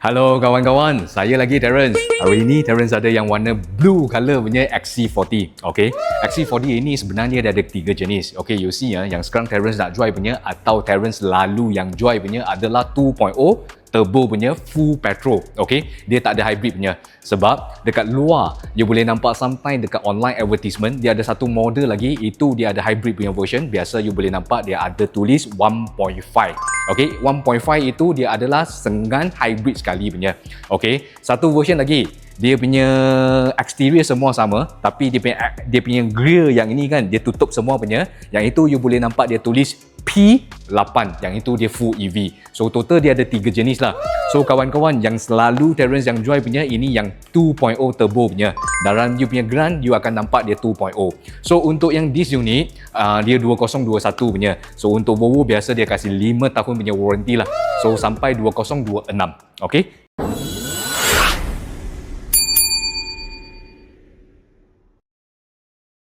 Halo kawan-kawan, saya lagi Terence. Hari ini Terence ada yang warna blue color punya XC40. Okay, XC40 ini sebenarnya dia ada 3 jenis. Okay, you see ya, yang sekarang Terence nak drive punya atau Terence lalu yang drive punya adalah 2.0 turbo punya full petrol. Okay, dia tak ada hybrid punya. Sebab dekat luar you boleh nampak sampai dekat online advertisement dia ada satu model lagi, itu dia ada hybrid punya version. Biasa you boleh nampak dia ada tulis 1.5. Okay, 1.5 itu dia adalah sengan hybrid sekali punya. Okay, satu version lagi, dia punya exterior semua sama, tapi dia punya grill yang ini kan, dia tutup semua punya. Yang itu you boleh nampak dia tulis P8, yang itu dia full EV. So total dia ada 3 jenis lah. So kawan-kawan yang selalu Terence yang drive punya, ini yang 2.0 turbo punya. Dalam you punya Grand, you akan nampak dia 2.0. So untuk yang this unit, dia 2021 punya. So untuk Volvo biasa dia kasih 5 tahun punya warranty lah. So sampai 2026. Okay,